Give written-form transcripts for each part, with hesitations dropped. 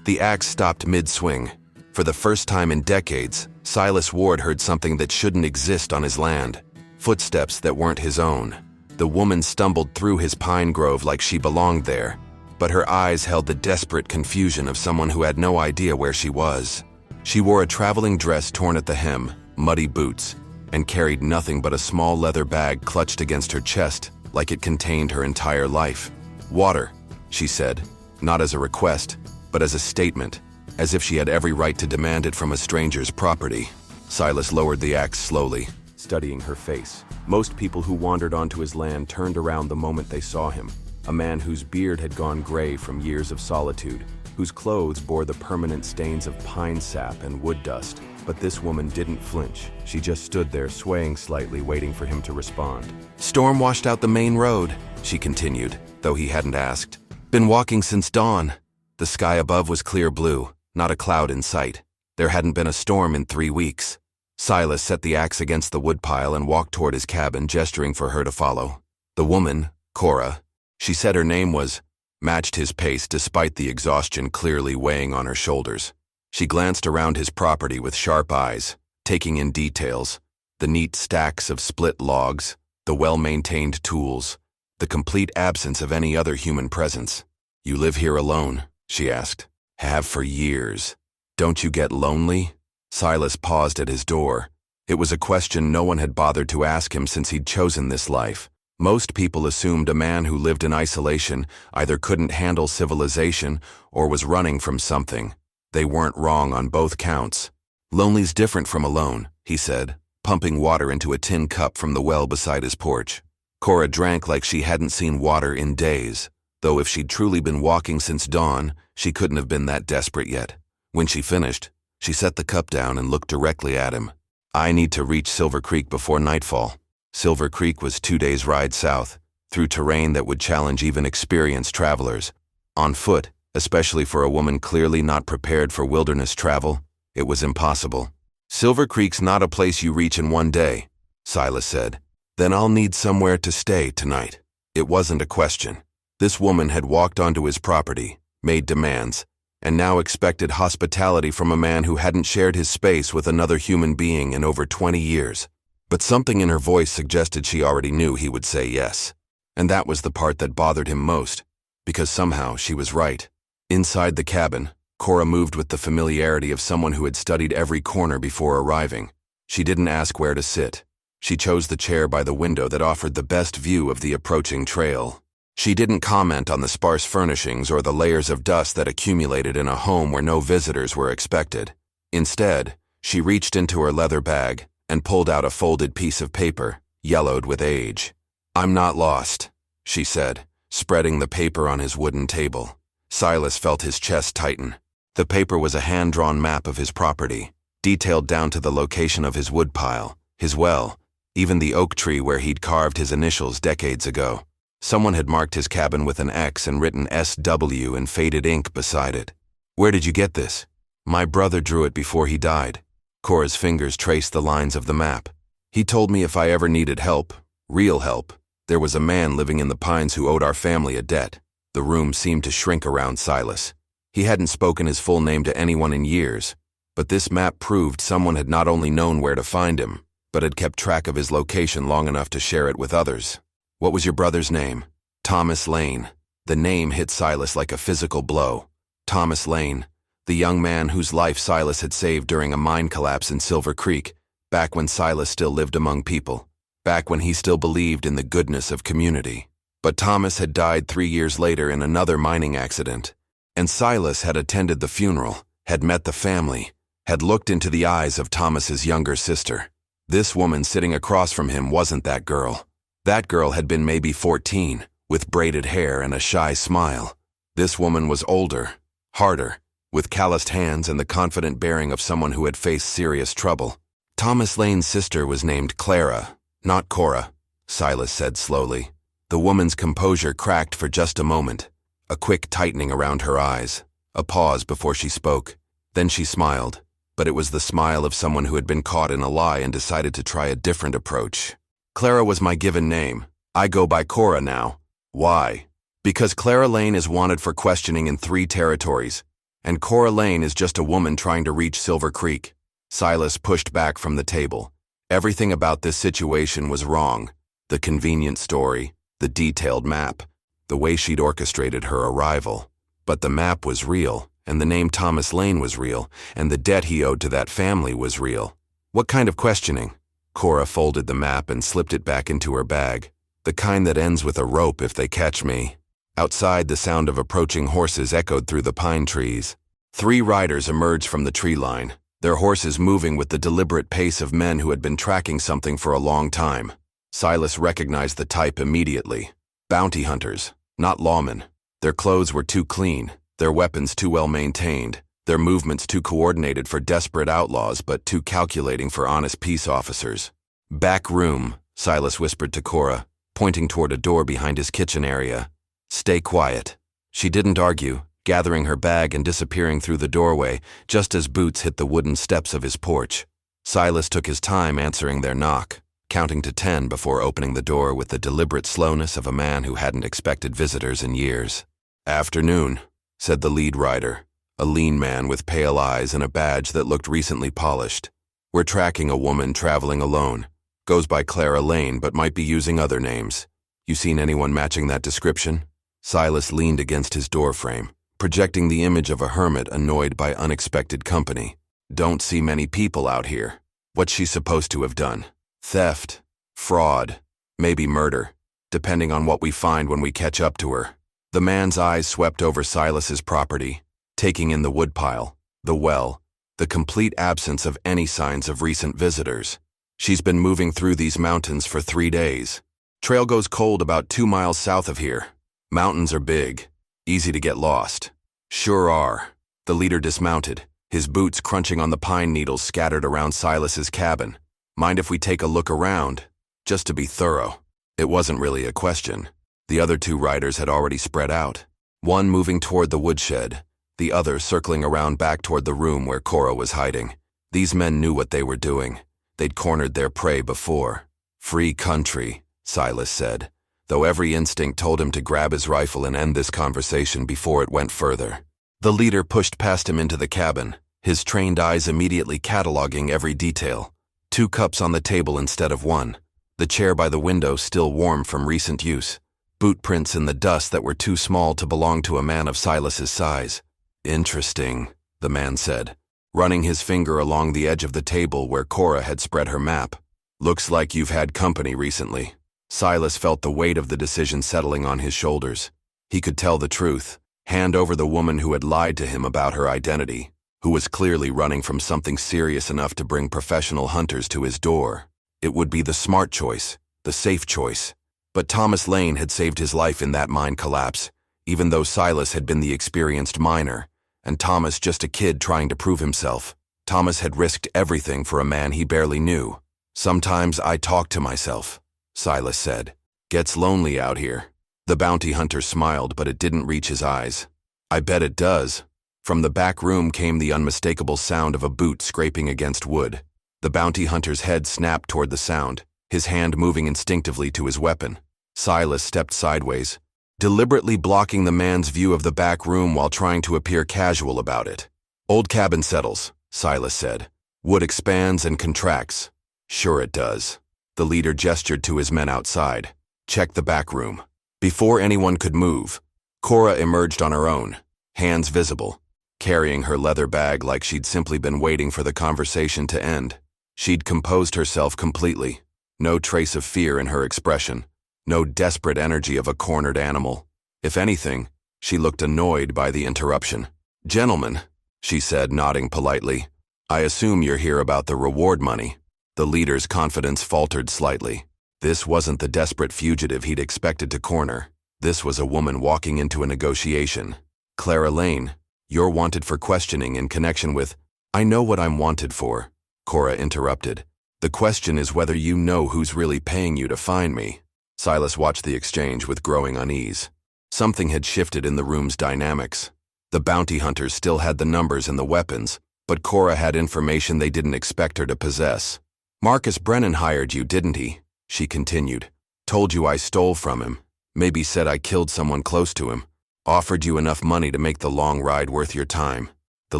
The axe stopped mid-swing. For the first time in decades, Silas Ward heard something that shouldn't exist on his land. Footsteps that weren't his own. The woman stumbled through his pine grove like she belonged there, but her eyes held the desperate confusion of someone who had no idea where she was. She wore a traveling dress torn at the hem, muddy boots, and carried nothing but a small leather bag clutched against her chest like it contained her entire life. "Water," she said, not as a request, but as a statement, as if she had every right to demand it from a stranger's property. Silas lowered the axe slowly, studying her face. Most people who wandered onto his land turned around the moment they saw him, a man whose beard had gone gray from years of solitude, whose clothes bore the permanent stains of pine sap and wood dust. But this woman didn't flinch. She just stood there, swaying slightly, waiting for him to respond. "Storm washed out the main road," she continued, though he hadn't asked. "Been walking since dawn." The sky above was clear blue, not a cloud in sight. There hadn't been a storm in 3 weeks. Silas set the axe against the woodpile and walked toward his cabin, gesturing for her to follow. The woman, Cora, she said her name was, matched his pace despite the exhaustion clearly weighing on her shoulders. She glanced around his property with sharp eyes, taking in details, the neat stacks of split logs, the well-maintained tools, the complete absence of any other human presence. "You live here alone?" she asked. "Have for years. Don't you get lonely?" Silas paused at his door. It was a question no one had bothered to ask him since he'd chosen this life. Most people assumed a man who lived in isolation either couldn't handle civilization or was running from something. They weren't wrong on both counts. "Lonely's different from alone," he said, pumping water into a tin cup from the well beside his porch. Cora drank like she hadn't seen water in days, though if she'd truly been walking since dawn, she couldn't have been that desperate yet. When she finished, she set the cup down and looked directly at him. "I need to reach Silver Creek before nightfall." Silver Creek was 2 days' ride south, through terrain that would challenge even experienced travelers. On foot, especially for a woman clearly not prepared for wilderness travel, it was impossible. "Silver Creek's not a place you reach in one day," Silas said. "Then I'll need somewhere to stay tonight." It wasn't a question. This woman had walked onto his property, made demands, and now expected hospitality from a man who hadn't shared his space with another human being in over 20 years. But something in her voice suggested she already knew he would say yes. And that was the part that bothered him most, because somehow she was right. Inside the cabin, Cora moved with the familiarity of someone who had studied every corner before arriving. She didn't ask where to sit. She chose the chair by the window that offered the best view of the approaching trail. She didn't comment on the sparse furnishings or the layers of dust that accumulated in a home where no visitors were expected. Instead, she reached into her leather bag and pulled out a folded piece of paper, yellowed with age. "I'm not lost," she said, spreading the paper on his wooden table. Silas felt his chest tighten. The paper was a hand-drawn map of his property, detailed down to the location of his woodpile, his well, even the oak tree where he'd carved his initials decades ago. Someone had marked his cabin with an X and written SW in faded ink beside it. "Where did you get this?" "My brother drew it before he died." Cora's fingers traced the lines of the map. "He told me if I ever needed help, real help, there was a man living in the pines who owed our family a debt." The room seemed to shrink around Silas. He hadn't spoken his full name to anyone in years, but this map proved someone had not only known where to find him, but had kept track of his location long enough to share it with others. "What was your brother's name?" "Thomas Lane." The name hit Silas like a physical blow. Thomas Lane, the young man whose life Silas had saved during a mine collapse in Silver Creek, back when Silas still lived among people, back when he still believed in the goodness of community. But Thomas had died 3 years later in another mining accident, and Silas had attended the funeral, had met the family, had looked into the eyes of Thomas's younger sister. This woman sitting across from him wasn't that girl. That girl had been maybe 14, with braided hair and a shy smile. This woman was older, harder, with calloused hands and the confident bearing of someone who had faced serious trouble. "Thomas Lane's sister was named Clara, not Cora," Silas said slowly. The woman's composure cracked for just a moment, a quick tightening around her eyes, a pause before she spoke. Then she smiled, but it was the smile of someone who had been caught in a lie and decided to try a different approach. "Clara was my given name. I go by Cora now." "Why?" "Because Clara Lane is wanted for questioning in 3 territories. And Cora Lane is just a woman trying to reach Silver Creek. Silas pushed back from the table. Everything about this situation was wrong. The convenient story, the detailed map, the way she'd orchestrated her arrival. But the map was real, and the name Thomas Lane was real, and the debt he owed to that family was real. What kind of questioning? Cora folded the map and slipped it back into her bag. The kind that ends with a rope if they catch me. Outside, the sound of approaching horses echoed through the pine trees. 3 riders emerged from the tree line, their horses moving with the deliberate pace of men who had been tracking something for a long time. Silas recognized the type immediately. Bounty hunters, not lawmen. Their clothes were too clean, their weapons too well maintained, their movements too coordinated for desperate outlaws but too calculating for honest peace officers. "Back room," Silas whispered to Cora, pointing toward a door behind his kitchen area. "Stay quiet." She didn't argue, gathering her bag and disappearing through the doorway just as boots hit the wooden steps of his porch. Silas took his time answering their knock, counting to 10 before opening the door with the deliberate slowness of a man who hadn't expected visitors in years. "Afternoon," said the lead rider, a lean man with pale eyes and a badge that looked recently polished. "We're tracking a woman traveling alone. Goes by Clara Lane but might be using other names. You seen anyone matching that description?" Silas leaned against his doorframe, projecting the image of a hermit annoyed by unexpected company. "Don't see many people out here. What's she supposed to have done? Theft, fraud, maybe murder, depending on what we find when we catch up to her." The man's eyes swept over Silas's property, taking in the woodpile, the well, the complete absence of any signs of recent visitors. "She's been moving through these mountains for 3 days. Trail goes cold about 2 miles south of here. Mountains are big, easy to get lost." "Sure are." The leader dismounted, his boots crunching on the pine needles scattered around Silas's cabin. "Mind if we take a look around? Just to be thorough." It wasn't really a question. The other 2 riders had already spread out, one moving toward the woodshed, the other circling around back toward the room where Cora was hiding. These men knew what they were doing. They'd cornered their prey before. "Free country," Silas said, though every instinct told him to grab his rifle and end this conversation before it went further. The leader pushed past him into the cabin, his trained eyes immediately cataloging every detail. 2 cups on the table instead of 1. The chair by the window still warm from recent use. Boot prints in the dust that were too small to belong to a man of Silas's size. "Interesting," the man said, running his finger along the edge of the table where Cora had spread her map. "Looks like you've had company recently." Silas felt the weight of the decision settling on his shoulders. He could tell the truth, hand over the woman who had lied to him about her identity, who was clearly running from something serious enough to bring professional hunters to his door. It would be the smart choice, the safe choice. But Thomas Lane had saved his life in that mine collapse, even though Silas had been the experienced miner, and Thomas just a kid trying to prove himself. Thomas had risked everything for a man he barely knew. "Sometimes I talk to myself," Silas said. "Gets lonely out here." The bounty hunter smiled, but it didn't reach his eyes. "I bet it does." From the back room came the unmistakable sound of a boot scraping against wood. The bounty hunter's head snapped toward the sound, his hand moving instinctively to his weapon. Silas stepped sideways, deliberately blocking the man's view of the back room while trying to appear casual about it. "Old cabin settles," Silas said. "Wood expands and contracts." "Sure it does." The leader gestured to his men outside. "Check the back room." Before anyone could move, Cora emerged on her own, hands visible, carrying her leather bag like she'd simply been waiting for the conversation to end. She'd composed herself completely. No trace of fear in her expression, no desperate energy of a cornered animal. If anything, she looked annoyed by the interruption. "Gentlemen," she said, nodding politely, "I assume you're here about the reward money." The leader's confidence faltered slightly. This wasn't the desperate fugitive he'd expected to corner. This was a woman walking into a negotiation. "Clara Lane, you're wanted for questioning in connection with—" "I know what I'm wanted for," Cora interrupted. "The question is whether you know who's really paying you to find me." Silas watched the exchange with growing unease. Something had shifted in the room's dynamics. The bounty hunters still had the numbers and the weapons, but Cora had information they didn't expect her to possess. "Marcus Brennan hired you, didn't he?" she continued. "Told you I stole from him. Maybe said I killed someone close to him. Offered you enough money to make the long ride worth your time." The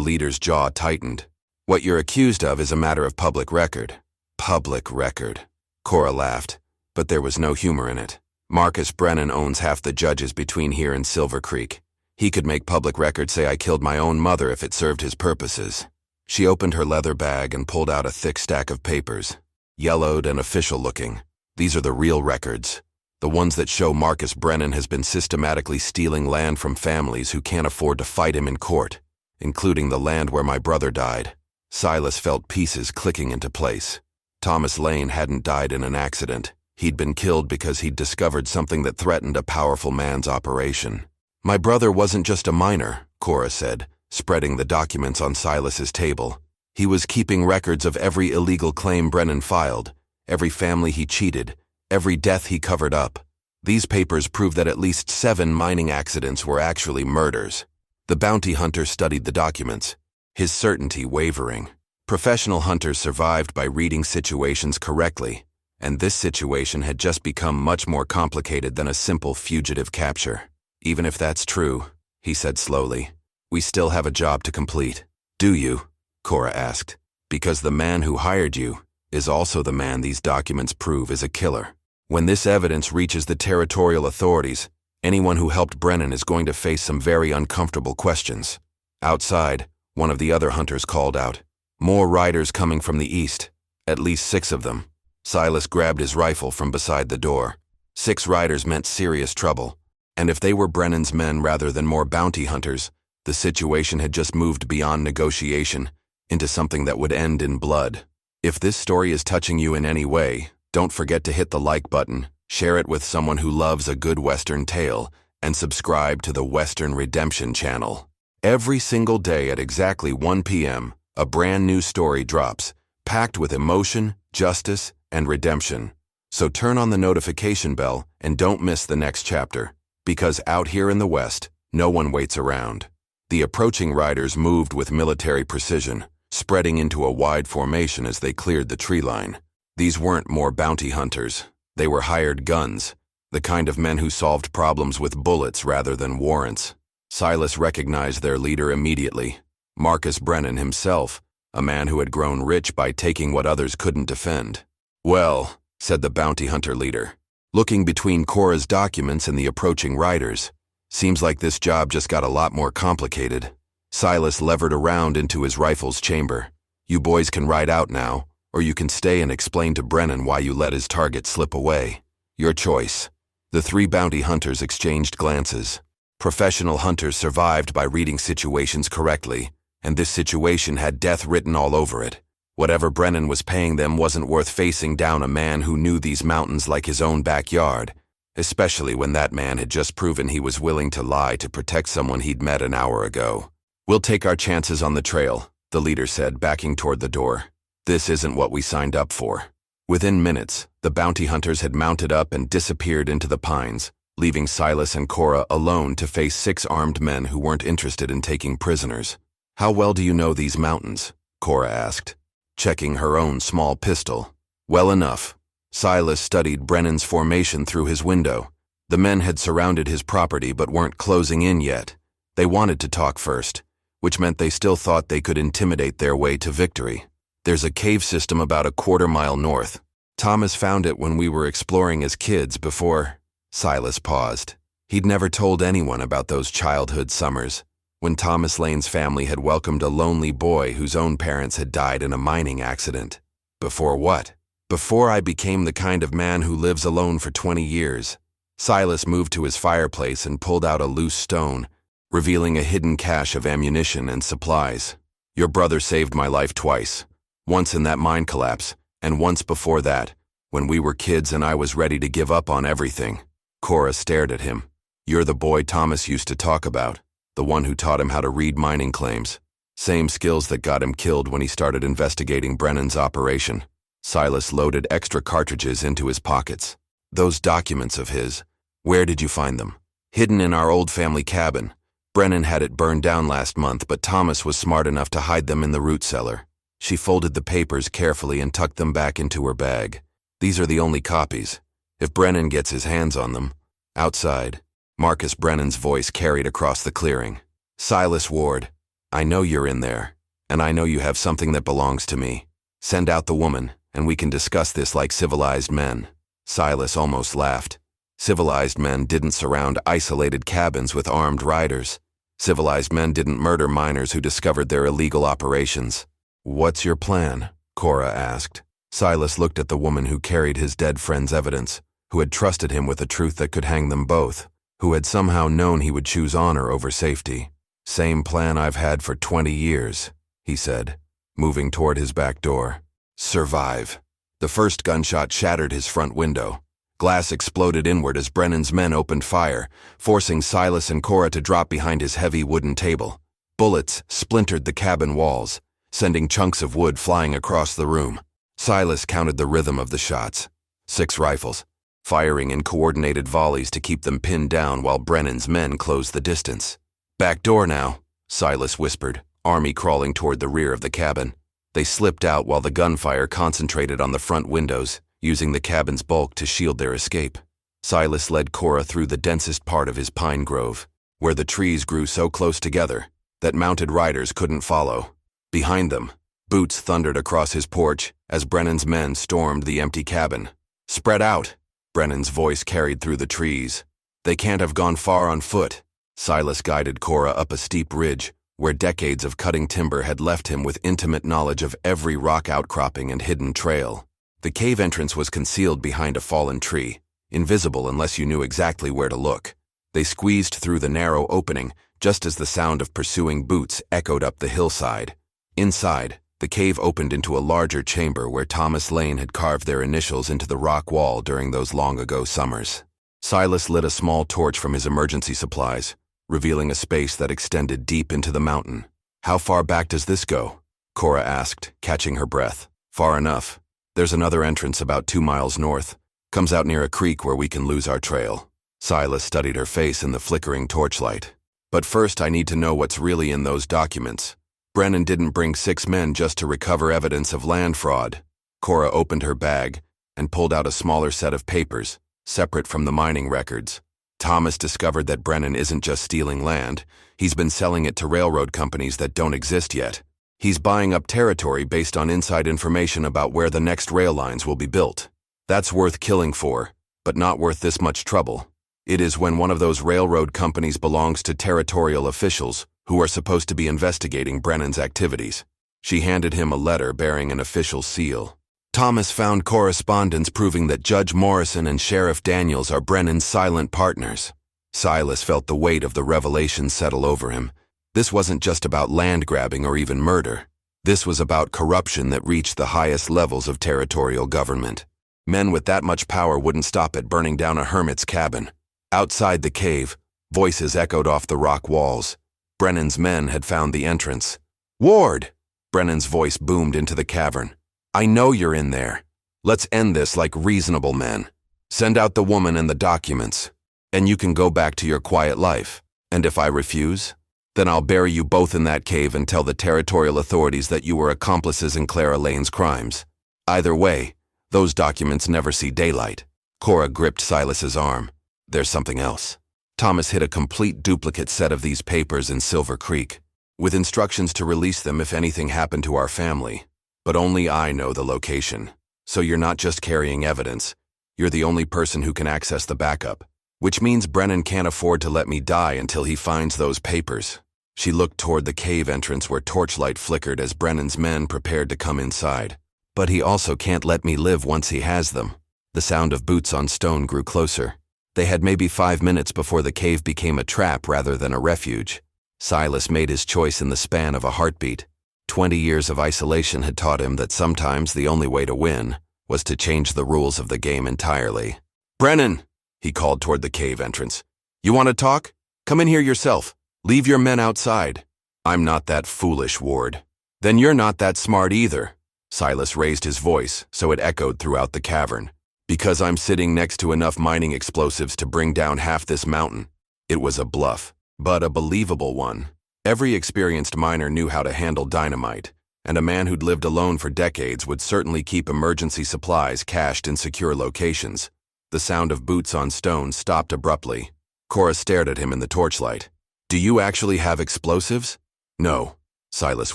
leader's jaw tightened. What you're accused of is a matter of public record. Public record. Cora laughed, but there was no humor in it. Marcus Brennan owns half the judges between here and Silver Creek. He could make public record say I killed my own mother if it served his purposes. She opened her leather bag and pulled out a thick stack of papers. Yellowed and official-looking. These are the real records. The ones that show Marcus Brennan has been systematically stealing land from families who can't afford to fight him in court, including the land where my brother died. Silas felt pieces clicking into place. Thomas Lane hadn't died in an accident. He'd been killed because he'd discovered something that threatened a powerful man's operation. My brother wasn't just a miner, Cora said, spreading the documents on Silas's table. He was keeping records of every illegal claim Brennan filed, every family he cheated, every death he covered up. These papers prove that at least 7 mining accidents were actually murders. The bounty hunter studied the documents, his certainty wavering. Professional hunters survived by reading situations correctly, and this situation had just become much more complicated than a simple fugitive capture. Even if that's true, he said slowly, we still have a job to complete. Do you? Cora asked. Because the man who hired you is also the man these documents prove is a killer. When this evidence reaches the territorial authorities, anyone who helped Brennan is going to face some very uncomfortable questions. Outside, one of the other hunters called out, more riders coming from the east, at least 6 of them. Silas grabbed his rifle from beside the door. 6 riders meant serious trouble, and if they were Brennan's men rather than more bounty hunters, the situation had just moved beyond negotiation into something that would end in blood. If this story is touching you in any way, don't forget to hit the like button, share it with someone who loves a good Western tale, and subscribe to the Western Redemption channel. Every single day at exactly 1 p.m., a brand new story drops, packed with emotion, justice, and redemption. So turn on the notification bell and don't miss the next chapter, because out here in the West, no one waits around. The approaching riders moved with military precision, spreading into a wide formation as they cleared the tree line. These weren't more bounty hunters. They were hired guns, the kind of men who solved problems with bullets rather than warrants. Silas recognized their leader immediately. Marcus Brennan himself, a man who had grown rich by taking what others couldn't defend. Well, said the bounty hunter leader, looking between Cora's documents and the approaching riders, seems like this job just got a lot more complicated. Silas levered around into his rifle's chamber. You boys can ride out now, or you can stay and explain to Brennan why you let his target slip away. Your choice. The 3 bounty hunters exchanged glances. Professional hunters survived by reading situations correctly, and this situation had death written all over it. Whatever Brennan was paying them wasn't worth facing down a man who knew these mountains like his own backyard, especially when that man had just proven he was willing to lie to protect someone he'd met an hour ago. We'll take our chances on the trail, the leader said, backing toward the door. This isn't what we signed up for. Within minutes, the bounty hunters had mounted up and disappeared into the pines, leaving Silas and Cora alone to face 6 armed men who weren't interested in taking prisoners. How well do you know these mountains? Cora asked, checking her own small pistol. Well enough. Silas studied Brennan's formation through his window. The men had surrounded his property but weren't closing in yet. They wanted to talk first, which meant they still thought they could intimidate their way to victory. There's a cave system about a quarter-mile north. Thomas found it when we were exploring as kids before... Silas paused. He'd never told anyone about those childhood summers, when Thomas Lane's family had welcomed a lonely boy whose own parents had died in a mining accident. Before what? Before I became the kind of man who lives alone for 20 years. Silas moved to his fireplace and pulled out a loose stone, revealing a hidden cache of ammunition and supplies. Your brother saved my life twice. Once in that mine collapse, and once before that, when we were kids and I was ready to give up on everything. Cora stared at him. You're the boy Thomas used to talk about, the one who taught him how to read mining claims. Same skills that got him killed when he started investigating Brennan's operation. Silas loaded extra cartridges into his pockets. Those documents of his, where did you find them? Hidden in our old family cabin. Brennan had it burned down last month, but Thomas was smart enough to hide them in the root cellar. She folded the papers carefully and tucked them back into her bag. These are the only copies. If Brennan gets his hands on them. Outside, Marcus Brennan's voice carried across the clearing. Silas Ward, I know you're in there, and I know you have something that belongs to me. Send out the woman, and we can discuss this like civilized men." Silas almost laughed. Civilized men didn't surround isolated cabins with armed riders. Civilized men didn't murder miners who discovered their illegal operations. "What's your plan?" Cora asked. Silas looked at the woman who carried his dead friend's evidence, who had trusted him with a truth that could hang them both, who had somehow known he would choose honor over safety. "Same plan I've had for 20 years, he said, moving toward his back door. "Survive." The first gunshot shattered his front window. Glass exploded inward as Brennan's men opened fire, forcing Silas and Cora to drop behind his heavy wooden table. Bullets splintered the cabin walls, sending chunks of wood flying across the room. Silas counted the rhythm of the shots. 6 rifles, firing in coordinated volleys to keep them pinned down while Brennan's men closed the distance. "Back door now," Silas whispered, army crawling toward the rear of the cabin. They slipped out while the gunfire concentrated on the front windows, using the cabin's bulk to shield their escape. Silas led Cora through the densest part of his pine grove, where the trees grew so close together that mounted riders couldn't follow. Behind them, boots thundered across his porch as Brennan's men stormed the empty cabin. "Spread out," Brennan's voice carried through the trees. "They can't have gone far on foot." Silas guided Cora up a steep ridge, where decades of cutting timber had left him with intimate knowledge of every rock outcropping and hidden trail. The cave entrance was concealed behind a fallen tree, invisible unless you knew exactly where to look. They squeezed through the narrow opening, just as the sound of pursuing boots echoed up the hillside. Inside, the cave opened into a larger chamber where Thomas Lane had carved their initials into the rock wall during those long-ago summers. Silas lit a small torch from his emergency supplies, revealing a space that extended deep into the mountain. "How far back does this go?" Cora asked, catching her breath. "Far enough. There's another entrance about 2 miles north. Comes out near a creek where we can lose our trail." Silas studied her face in the flickering torchlight. "But first I need to know what's really in those documents. Brennan didn't bring 6 men just to recover evidence of land fraud." Cora opened her bag and pulled out a smaller set of papers, separate from the mining records. Thomas discovered that Brennan isn't just stealing land, he's been selling it to railroad companies that don't exist yet. He's buying up territory based on inside information about where the next rail lines will be built. That's worth killing for, but not worth this much trouble. It is when one of those railroad companies belongs to territorial officials who are supposed to be investigating Brennan's activities. She handed him a letter bearing an official seal. Thomas found correspondence proving that Judge Morrison and Sheriff Daniels are Brennan's silent partners. Silas felt the weight of the revelation settle over him. This wasn't just about land grabbing or even murder. This was about corruption that reached the highest levels of territorial government. Men with that much power wouldn't stop at burning down a hermit's cabin. Outside the cave, voices echoed off the rock walls. Brennan's men had found the entrance. "Ward!" Brennan's voice boomed into the cavern. "I know you're in there. Let's end this like reasonable men. Send out the woman and the documents, and you can go back to your quiet life. And if I refuse, then I'll bury you both in that cave and tell the territorial authorities that you were accomplices in Clara Lane's crimes. Either way, those documents never see daylight." Cora gripped Silas's arm. "There's something else." Thomas hid a complete duplicate set of these papers in Silver Creek, with instructions to release them if anything happened to our family. But only I know the location. So you're not just carrying evidence. You're the only person who can access the backup, which means Brennan can't afford to let me die until he finds those papers. She looked toward the cave entrance where torchlight flickered as Brennan's men prepared to come inside. "But he also can't let me live once he has them." The sound of boots on stone grew closer. They had maybe 5 minutes before the cave became a trap rather than a refuge. Silas made his choice in the span of a heartbeat. 20 years of isolation had taught him that sometimes the only way to win was to change the rules of the game entirely. "Brennan!" he called toward the cave entrance. "You want to talk? Come in here yourself. Leave your men outside." "I'm not that foolish, Ward." "Then you're not that smart either." Silas raised his voice so it echoed throughout the cavern. "Because I'm sitting next to enough mining explosives to bring down half this mountain." It was a bluff, but a believable one. Every experienced miner knew how to handle dynamite, and a man who'd lived alone for decades would certainly keep emergency supplies cached in secure locations. The sound of boots on stone stopped abruptly. Cora stared at him in the torchlight. "Do you actually have explosives?" "No, Silas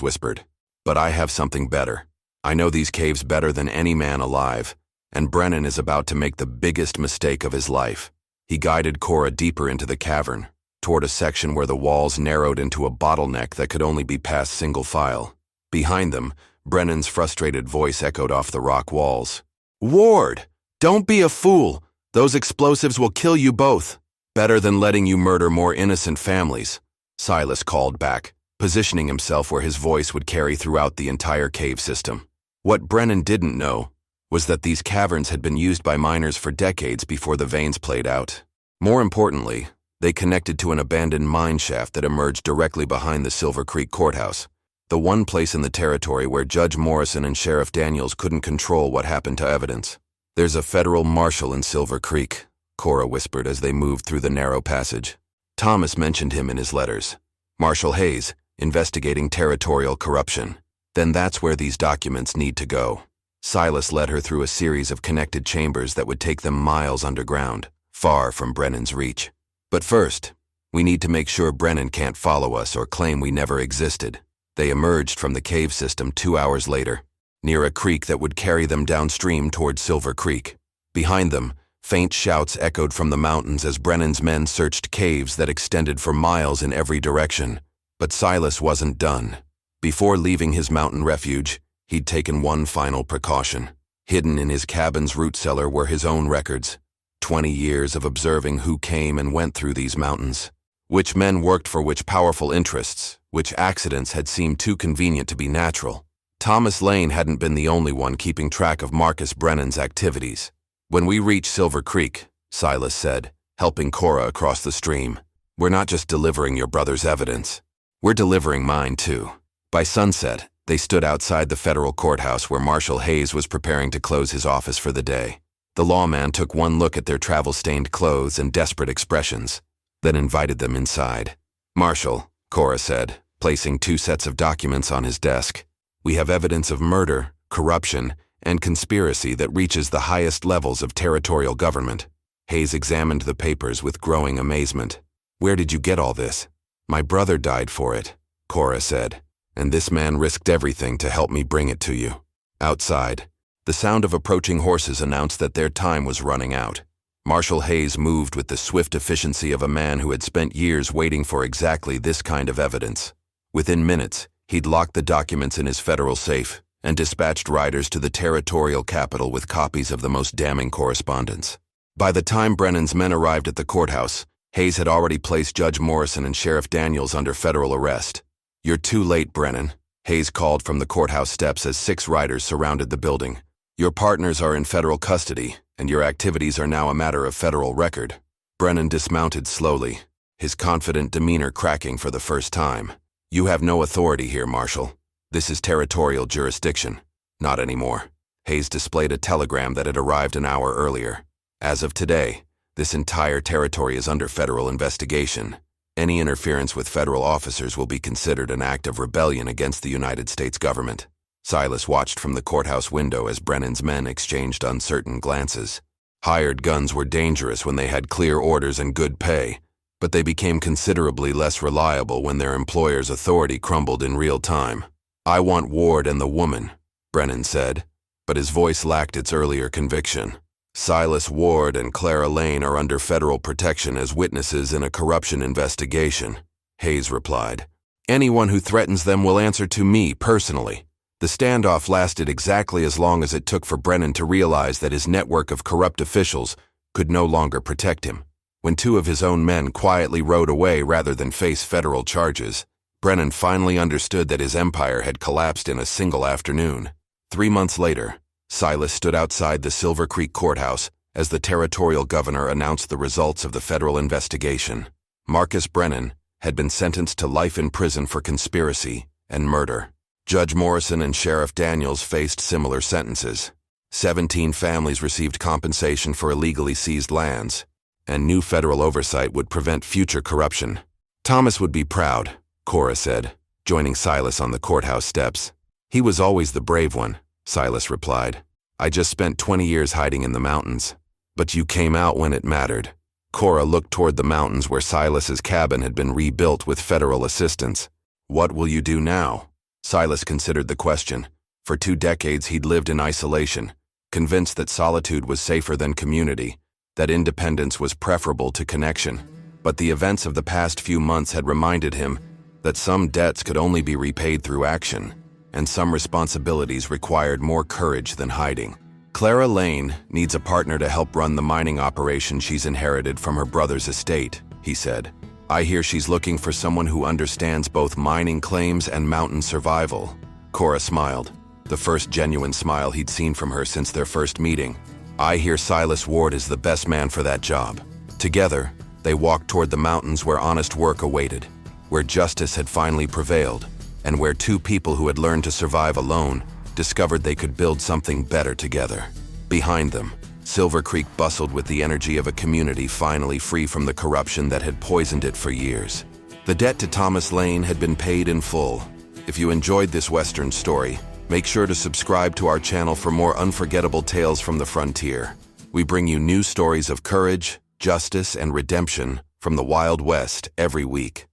whispered. "But I have something better. I know these caves better than any man alive, and Brennan is about to make the biggest mistake of his life." He guided Cora deeper into the cavern, toward a section where the walls narrowed into a bottleneck that could only be passed single file. Behind them, Brennan's frustrated voice echoed off the rock walls. "Ward, don't be a fool. Those explosives will kill you both. Better than letting you murder more innocent families," Silas called back, positioning himself where his voice would carry throughout the entire cave system. What Brennan didn't know was that these caverns had been used by miners for decades before the veins played out. More importantly, they connected to an abandoned mine shaft that emerged directly behind the Silver Creek Courthouse, the one place in the territory where Judge Morrison and Sheriff Daniels couldn't control what happened to evidence. "There's a federal marshal in Silver Creek," Cora whispered as they moved through the narrow passage. "Thomas mentioned him in his letters. Marshal Hayes, investigating territorial corruption. Then that's where these documents need to go." Silas led her through a series of connected chambers that would take them miles underground, far from Brennan's reach. "But first, we need to make sure Brennan can't follow us or claim we never existed." They emerged from the cave system 2 hours later, near a creek that would carry them downstream toward Silver Creek. Behind them, faint shouts echoed from the mountains as Brennan's men searched caves that extended for miles in every direction. But Silas wasn't done. Before leaving his mountain refuge, he'd taken one final precaution. Hidden in his cabin's root cellar were his own records. 20 years of observing who came and went through these mountains. Which men worked for which powerful interests, which accidents had seemed too convenient to be natural. Thomas Lane hadn't been the only one keeping track of Marcus Brennan's activities. "When we reach Silver Creek," Silas said, helping Cora across the stream, "we're not just delivering your brother's evidence. We're delivering mine, too." By sunset, they stood outside the federal courthouse where Marshal Hayes was preparing to close his office for the day. The lawman took one look at their travel-stained clothes and desperate expressions, then invited them inside. "Marshal," Cora said, placing 2 sets of documents on his desk, "we have evidence of murder, corruption, and conspiracy that reaches the highest levels of territorial government." Hayes examined the papers with growing amazement. "Where did you get all this?" "My brother died for it," Cora said, "and this man risked everything to help me bring it to you." Outside, the sound of approaching horses announced that their time was running out. Marshal Hayes moved with the swift efficiency of a man who had spent years waiting for exactly this kind of evidence. Within minutes, he'd locked the documents in his federal safe and dispatched riders to the territorial capital with copies of the most damning correspondence. By the time Brennan's men arrived at the courthouse, Hayes had already placed Judge Morrison and Sheriff Daniels under federal arrest. "You're too late, Brennan," Hayes called from the courthouse steps as 6 riders surrounded the building. "Your partners are in federal custody, and your activities are now a matter of federal record." Brennan dismounted slowly, his confident demeanor cracking for the first time. "You have no authority here, Marshal. This is territorial jurisdiction." "Not anymore." Hayes displayed a telegram that had arrived an hour earlier. "As of today, this entire territory is under federal investigation. Any interference with federal officers will be considered an act of rebellion against the United States government." Silas watched from the courthouse window as Brennan's men exchanged uncertain glances. Hired guns were dangerous when they had clear orders and good pay, but they became considerably less reliable when their employer's authority crumbled in real time. "I want Ward and the woman," Brennan said, but his voice lacked its earlier conviction. "Silas Ward and Clara Lane are under federal protection as witnesses in a corruption investigation," Hayes replied. "Anyone who threatens them will answer to me personally." The standoff lasted exactly as long as it took for Brennan to realize that his network of corrupt officials could no longer protect him. When 2 of his own men quietly rode away rather than face federal charges, Brennan finally understood that his empire had collapsed in a single afternoon. 3 months later, Silas stood outside the Silver Creek Courthouse as the territorial governor announced the results of the federal investigation. Marcus Brennan had been sentenced to life in prison for conspiracy and murder. Judge Morrison and Sheriff Daniels faced similar sentences. 17 families received compensation for illegally seized lands, and new federal oversight would prevent future corruption. "Thomas would be proud," Cora said, joining Silas on the courthouse steps. "He was always the brave one," Silas replied. "I just spent 20 years hiding in the mountains. But you came out when it mattered." Cora looked toward the mountains where Silas's cabin had been rebuilt with federal assistance. "What will you do now?" Silas considered the question. For 2 decades he'd lived in isolation, convinced that solitude was safer than community, that independence was preferable to connection. But the events of the past few months had reminded him that some debts could only be repaid through action, and some responsibilities required more courage than hiding. Clara Lane needs a partner to help run the mining operation she's inherited from her brother's estate, he said. I hear she's looking for someone who understands both mining claims and mountain survival. Cora smiled, the first genuine smile he'd seen from her since their first meeting. I hear Silas Ward is the best man for that job. Together, they walked toward the mountains where honest work awaited, where justice had finally prevailed, and where 2 people who had learned to survive alone discovered they could build something better together. Behind them, Silver Creek bustled with the energy of a community finally free from the corruption that had poisoned it for years. The debt to Thomas Lane had been paid in full. If you enjoyed this Western story, make sure to subscribe to our channel for more unforgettable tales from the frontier. We bring you new stories of courage, justice, and redemption from the Wild West every week.